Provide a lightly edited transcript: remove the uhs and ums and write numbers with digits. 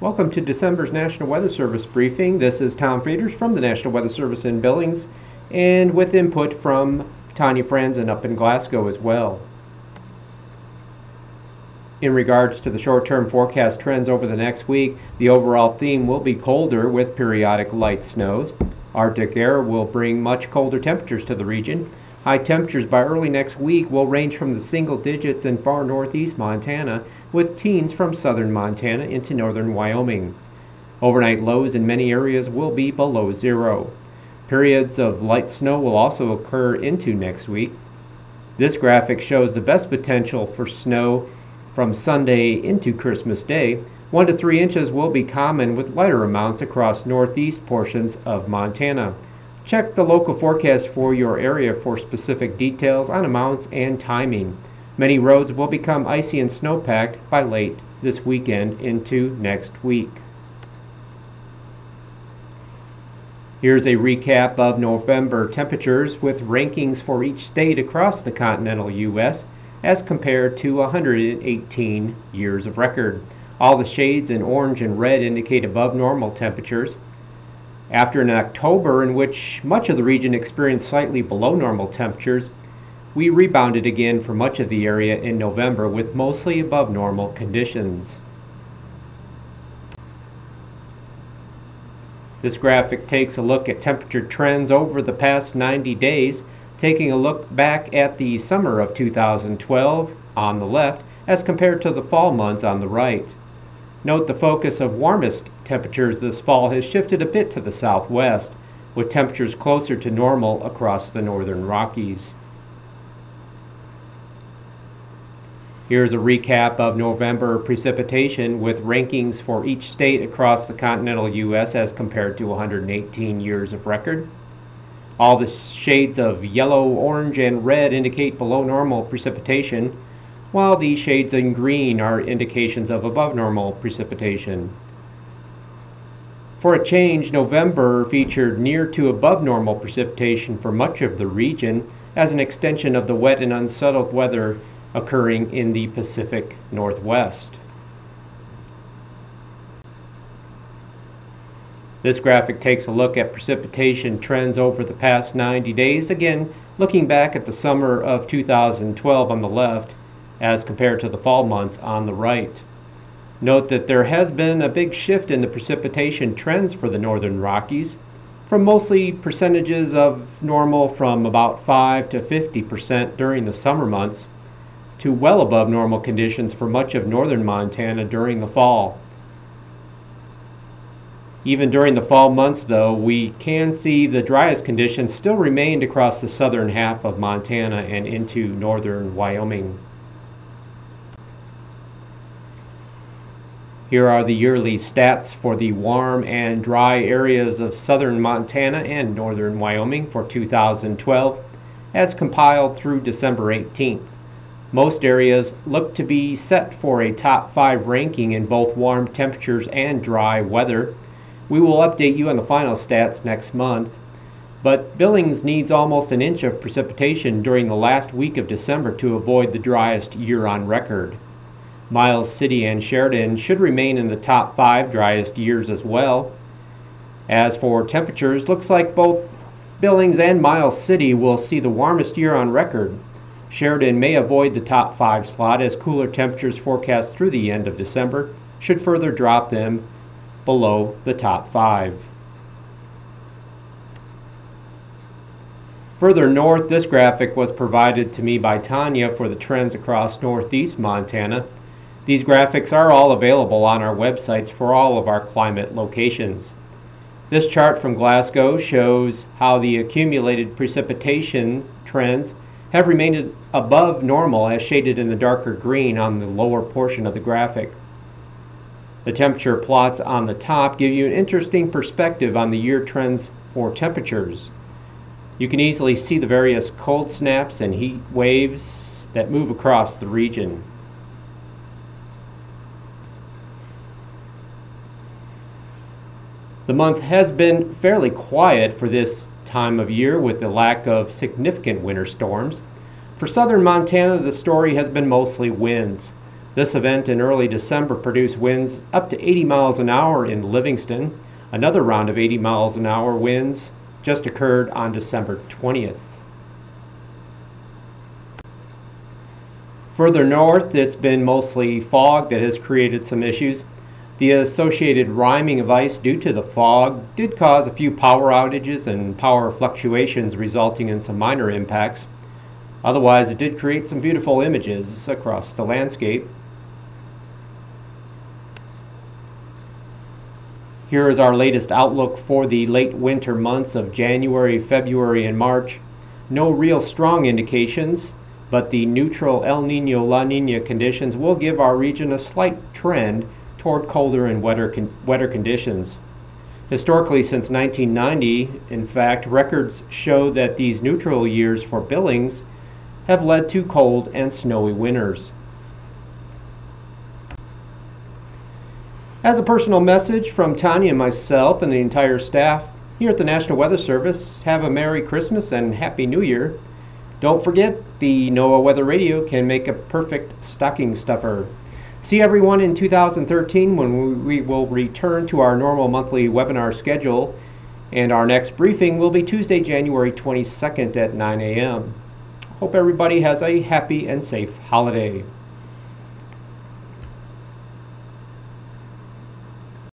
Welcome to December's National Weather Service briefing. This is Tom Frieders from the National Weather Service in Billings, and with input from Tanya Franzen up in Glasgow as well. In regards to the short-term forecast trends over the next week, the overall theme will be colder with periodic light snows. Arctic air will bring much colder temperatures to the region. High temperatures by early next week will range from the single digits in far northeast Montana, with teens from southern Montana into northern Wyoming. Overnight lows in many areas will be below zero. Periods of light snow will also occur into next week. This graphic shows the best potential for snow from Sunday into Christmas Day. 1 to 3 inches will be common, with lighter amounts across northeast portions of Montana. Check the local forecast for your area for specific details on amounts and timing. Many roads will become icy and snowpacked by late this weekend into next week. Here's a recap of November temperatures with rankings for each state across the continental U.S. as compared to 118 years of record. All the shades in orange and red indicate above normal temperatures. After an October in which much of the region experienced slightly below normal temperatures, we rebounded again for much of the area in November with mostly above normal conditions. This graphic takes a look at temperature trends over the past 90 days, taking a look back at the summer of 2012 on the left as compared to the fall months on the right. Note the focus of warmest temperatures this fall has shifted a bit to the southwest, with temperatures closer to normal across the northern Rockies. Here's a recap of November precipitation with rankings for each state across the continental U.S. as compared to 118 years of record. All the shades of yellow, orange, and red indicate below normal precipitation, while the shades in green are indications of above normal precipitation. For a change, November featured near to above normal precipitation for much of the region as an extension of the wet and unsettled weather occurring in the Pacific Northwest. This graphic takes a look at precipitation trends over the past 90 days, again looking back at the summer of 2012 on the left as compared to the fall months on the right. Note that there has been a big shift in the precipitation trends for the northern Rockies, from mostly percentages of normal from about 5 to 50% during the summer months to well above normal conditions for much of northern Montana during the fall. Even during the fall months, though, we can see the driest conditions still remained across the southern half of Montana and into northern Wyoming. Here are the yearly stats for the warm and dry areas of southern Montana and northern Wyoming for 2012 as compiled through December 18th. Most areas look to be set for a top 5 ranking in both warm temperatures and dry weather. We will update you on the final stats next month, but Billings needs almost an inch of precipitation during the last week of December to avoid the driest year on record. Miles City and Sheridan should remain in the top 5 driest years as well. As for temperatures, looks like both Billings and Miles City will see the warmest year on record. Sheridan may avoid the top 5 slot as cooler temperatures forecast through the end of December should further drop them below the top 5. Further north, this graphic was provided to me by Tanya for the trends across northeast Montana. These graphics are all available on our websites for all of our climate locations. This chart from Glasgow shows how the accumulated precipitation trends have remained above normal as shaded in the darker green on the lower portion of the graphic. The temperature plots on the top give you an interesting perspective on the year trends for temperatures. You can easily see the various cold snaps and heat waves that move across the region. The month has been fairly quiet for this time of year with the lack of significant winter storms. For southern Montana, the story has been mostly winds. This event in early December produced winds up to 80 miles an hour in Livingston. Another round of 80 miles an hour winds just occurred on December 20th. Further north, it's been mostly fog that has created some issues. The associated riming of ice due to the fog did cause a few power outages and power fluctuations, resulting in some minor impacts. Otherwise, it did create some beautiful images across the landscape. Here is our latest outlook for the late winter months of January, February, and March. No real strong indications, but the neutral El Nino La Nina conditions will give our region a slight trend toward colder and wetter conditions. Historically, since 1990, in fact, records show that these neutral years for Billings have led to cold and snowy winters. As a personal message from Tanya and myself and the entire staff here at the National Weather Service, have a Merry Christmas and Happy New Year. Don't forget, the NOAA Weather Radio can make a perfect stocking stuffer. See everyone in 2013 when we will return to our normal monthly webinar schedule, and our next briefing will be Tuesday, January 22nd at 9 a.m. Hope everybody has a happy and safe holiday.